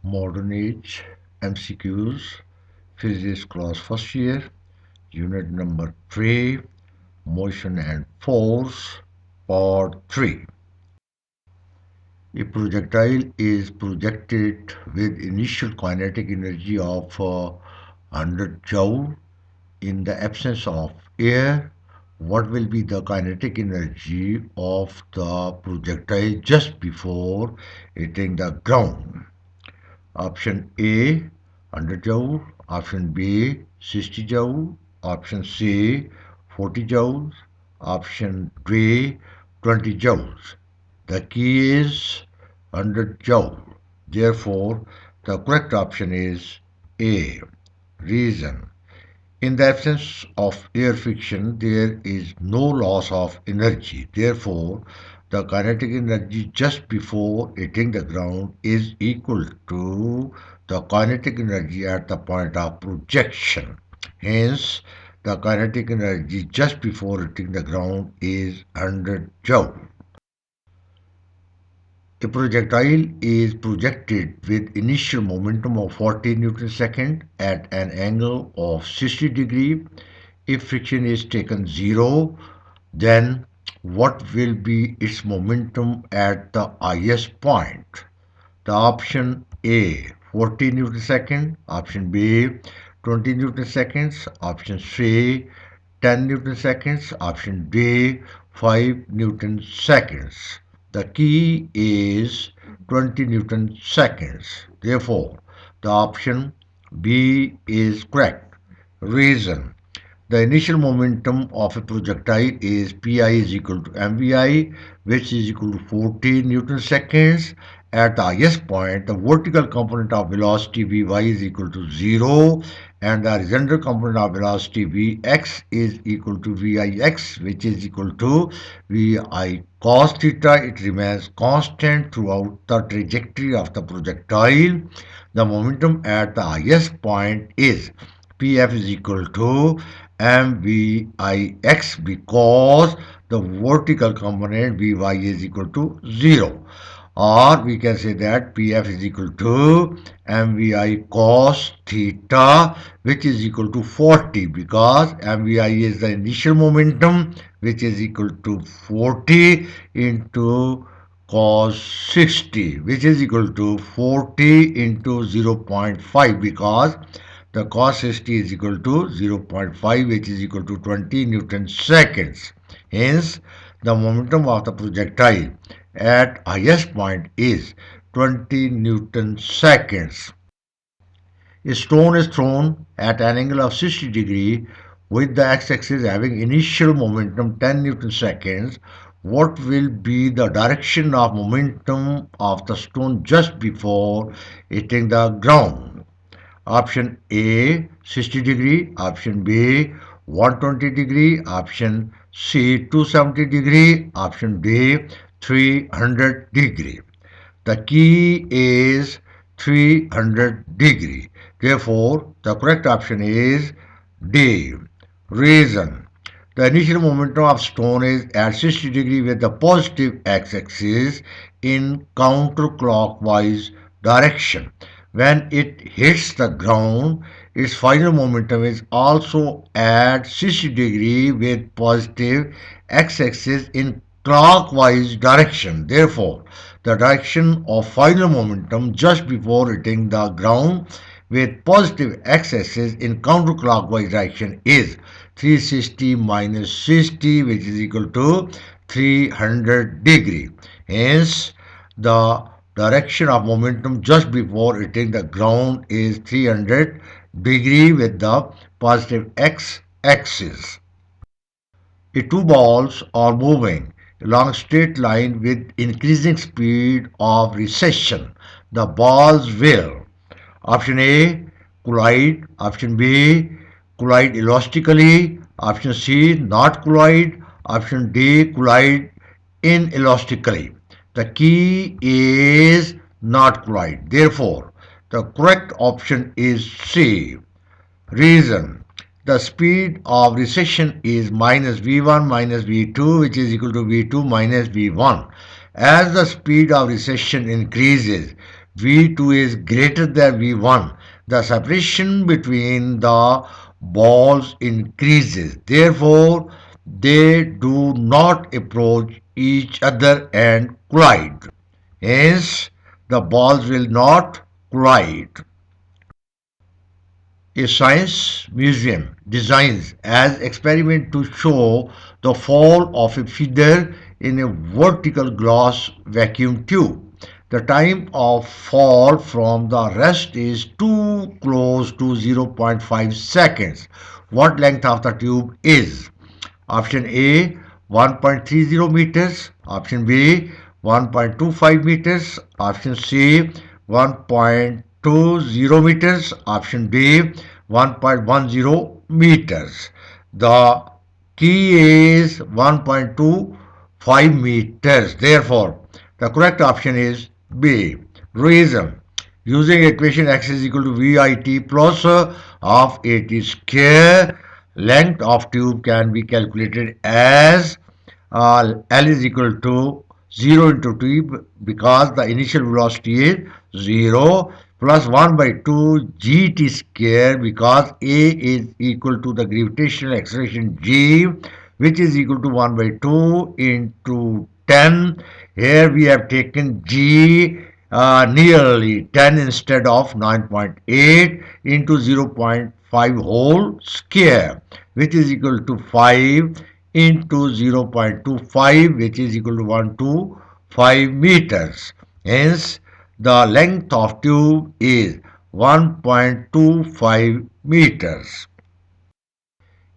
Modern Age MCQs, Physics class first year, unit number 3, Motion and Force, part 3. A projectile is projected with initial kinetic energy of 100 joule. In the absence of air, what will be the kinetic energy of the projectile just before hitting the ground? Option A 100 joule, option B 60 joule, option C 40 joules, option D 20 joules. The key is 100 joule. Therefore, the correct option is A. Reason: in the absence of air friction, there is no loss of energy. Therefore, the kinetic energy just before hitting the ground is equal to the kinetic energy at the point of projection. Hence, the kinetic energy just before hitting the ground is 100 joule. A projectile is projected with initial momentum of 40 Newton second at an angle of 60 degree. If friction is taken 0, then what will be its momentum at the highest point? The option A 40 Newton second, option B 20 Newton seconds, option C 10 Newton seconds, option D 5 Newton seconds. The key is 20 Newton seconds. Therefore, the option B is correct. Reason: the initial momentum of a projectile is Pi is equal to mvi, which is equal to 40 Newton seconds. At the highest point, the vertical component of velocity Vy is equal to 0, and the horizontal component of velocity Vx is equal to Vix, which is equal to Vi cos theta. It remains constant throughout the trajectory of the projectile. The momentum at the highest point is Pf is equal to mvix because the vertical component Vy is equal to 0. Or we can say that Pf is equal to mvi cos theta, which is equal to 40 because mvi is the initial momentum, which is equal to 40 into cos 60, which is equal to 40 into 0.5 because the cos 60 is equal to 0.5, which is equal to 20 Newton seconds. Hence, the momentum of the projectile at highest point is 20 Newton seconds. A stone is thrown at an angle of 60 degree with the x-axis having initial momentum 10 Newton seconds. What will be the direction of momentum of the stone just before hitting the ground? Option A 60 degree, option B 120 degree, option C 270 degree, option D 300 degree. The key is 300 degree. Therefore, the correct option is D. Reason: the initial momentum of stone is at 60 degree with the positive x-axis in counterclockwise direction. When it hits the ground, its final momentum is also at 60 degree with positive x-axis in clockwise direction. Therefore, the direction of final momentum just before hitting the ground with positive x-axis in counterclockwise direction is 360 minus 60, which is equal to 300 degree. Hence, the direction of momentum just before hitting the ground is 300 degree with the positive x-axis. If two balls are moving along a straight line with increasing speed of recession, the balls will: option A collide, option B collide elastically, option C not collide, option D collide inelastically. The key is not collide. Therefore, the correct option is C. Reason: the speed of recession is minus v1 minus v2, which is equal to v2 minus v1. As the speed of recession increases, V2 is greater than V1, the separation between the balls increases. Therefore, they do not approach each other and collide. Hence, the balls will not collide. A science museum designs as experiment to show the fall of a feather in a vertical glass vacuum tube. The time of fall from the rest is too close to zero point 0.5 seconds. What length of the tube is? Option A 1.30 meters, option B 1.25 meters, option C 1.20 meters, option D 1.10 meters. The key is 1.25 meters. Therefore, the correct option is B. Reason. Using equation x is equal to VIT plus half AT square, length of tube can be calculated as L is equal to 0 into t because the initial velocity is 0 plus 1 by 2 gt square because A is equal to the gravitational acceleration g, which is equal to 1 by 2 into 10. Here we have taken g nearly 10 instead of 9.8 into 0.5 whole square, which is equal to 5 into 0.25, which is equal to 125 meters. Hence, the length of tube is 1.25 meters.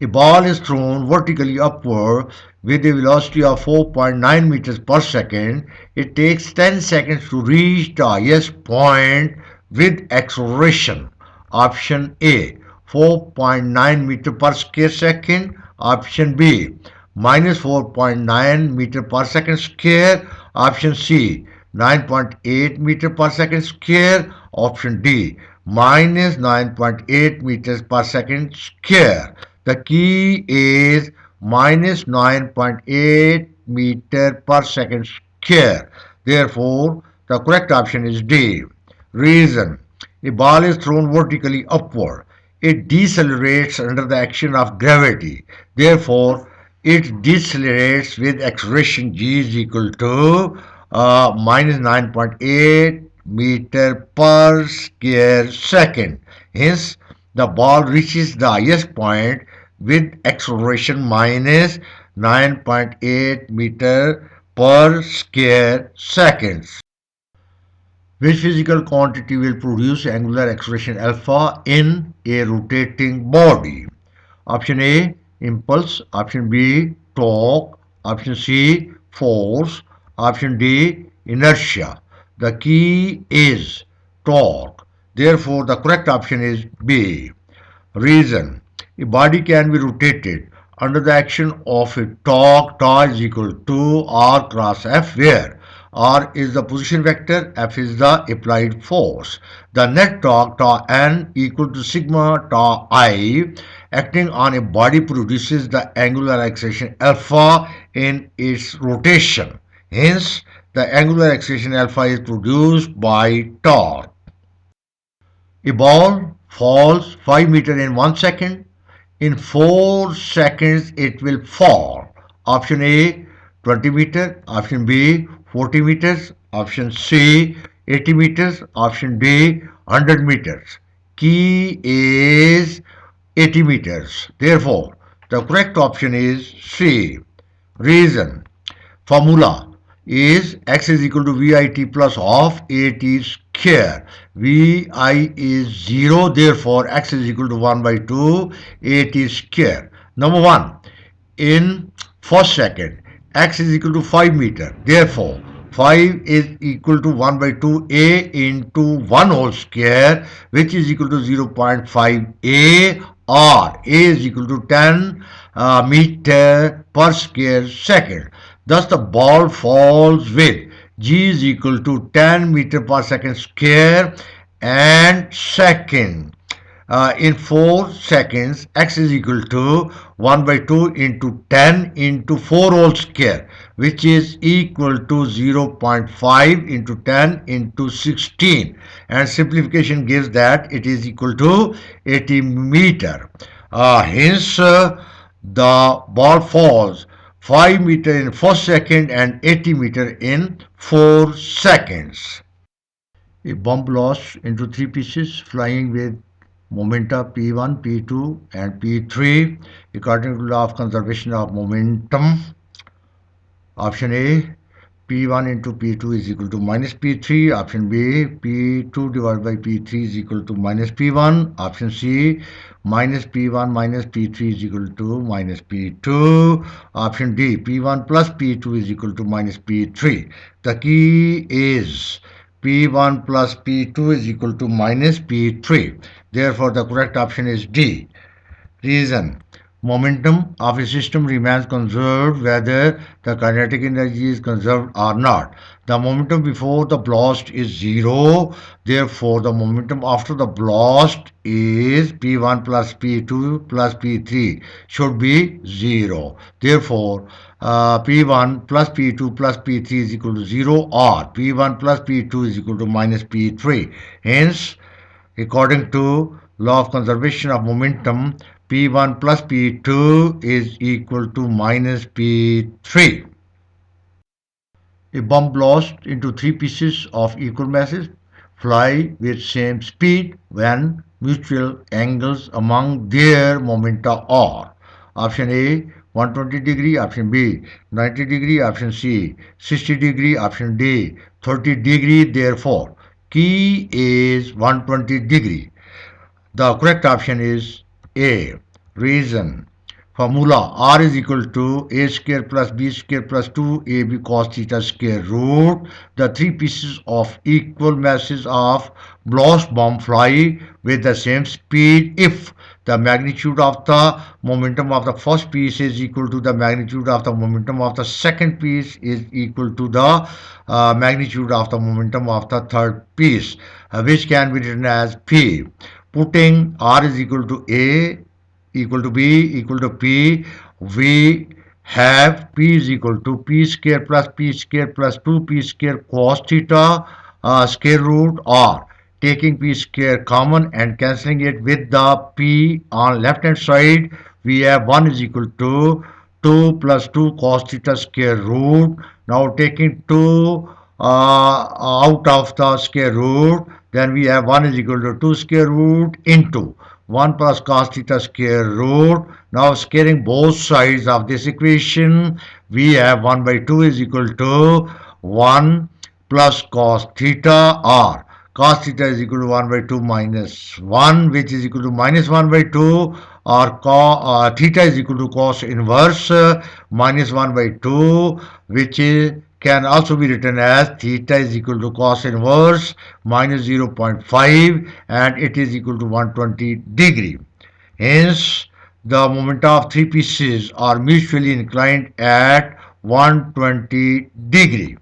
A ball is thrown vertically upward with a velocity of 4.9 meters per second. It takes 10 seconds to reach the highest point with acceleration. Option A 4.9 meter per square second. Option B minus 4.9 meter per second square. Option C 9.8 meter per second square. Option D minus 9.8 meters per second square. The key is minus 9.8 meter per second square. Therefore, the correct option is D. Reason. A ball is thrown vertically upward. It decelerates under the action of gravity. Therefore, it decelerates with acceleration g is equal to minus 9.8 meter per square second. Hence, the ball reaches the highest point with acceleration minus 9.8 meter per square seconds. Which physical quantity will produce angular acceleration alpha in a rotating body? Option A, impulse. Option B, torque. Option C, force. Option D, inertia. The key is torque. Therefore, the correct option is B. Reason. A body can be rotated under the action of a torque. Torque is equal to R cross F, where R is the position vector, F is the applied force. The net torque, tau n, equal to sigma tau I, acting on a body produces the angular acceleration alpha in its rotation. Hence, the angular acceleration alpha is produced by torque. A ball falls 5 meters in 1 second. In 4 seconds, it will fall. Option A 20 meters, option B 40 meters, option C 80 meters, option D 100 meters. Key is 80 meters. Therefore, the correct option is C. Reason. Formula is x is equal to VIT plus half AT square. VI is 0, therefore x is equal to 1 by 2 AT square. Number 1, in first second, x is equal to 5 meter. Therefore, 5 is equal to 1 by 2 a into 1 whole square, which is equal to 0.5 a, or a is equal to 10 meter per square second. Thus, the ball falls with g is equal to 10 meter per second square and second. In 4 seconds, x is equal to 1 by 2 into 10 into 4 whole square, which is equal to 0.5 into 10 into 16, and simplification gives that it is equal to 80 meter. Hence, the ball falls 5 meter in 4 seconds and 80 meter in 4 seconds. A bomb lost into three pieces flying with momenta P1, P2 and P3 according to law of conservation of momentum. Option A, P1 into P2 is equal to minus P3. Option B, P2 divided by P3 is equal to minus P1. Option C, minus P1 minus P3 is equal to minus P2. Option D, P1 plus P2 is equal to minus P3. The key is P1 plus P2 is equal to minus P3. Therefore, the correct option is D. Reason: momentum of a system remains conserved whether the kinetic energy is conserved or not. The momentum before the blast is zero, therefore the momentum after the blast is P1 plus P2 plus P3 should be zero. Therefore, P1 plus P2 plus P3 is equal to 0 or P1 plus P2 is equal to minus P3. Hence, according to law of conservation of momentum, P1 plus P2 is equal to minus P3. A bomb blast into three pieces of equal masses fly with same speed when mutual angles among their momenta are: option A 120 degree, option B 90 degree, option C 60 degree, option D 30 degree. Therefore, key is 120 degree. The correct option is A. Reason: formula R is equal to A square plus B square plus 2AB cos theta square root. The three pieces of equal masses of blast bomb fly with the same speed if the magnitude of the momentum of the first piece is equal to the magnitude of the momentum of the second piece is equal to the magnitude of the momentum of the third piece, which can be written as P. Putting R is equal to A, equal to B, equal to P, we have P is equal to P square plus 2P square cos theta square root R. Taking P square common and cancelling it with the P on left hand side, we have 1 is equal to 2 plus 2 cos theta square root. Now taking 2 out of the square root, then we have 1 is equal to 2 square root into 1 plus cos theta square root. Now squaring both sides of this equation, we have 1 by 2 is equal to 1 plus cos theta r. Cos theta is equal to 1 by 2 minus 1, which is equal to minus 1 by 2, or theta is equal to cos inverse minus 1 by 2, which can also be written as theta is equal to cos inverse minus 0.5, and it is equal to 120 degree. Hence, the momenta of three pieces are mutually inclined at 120 degree.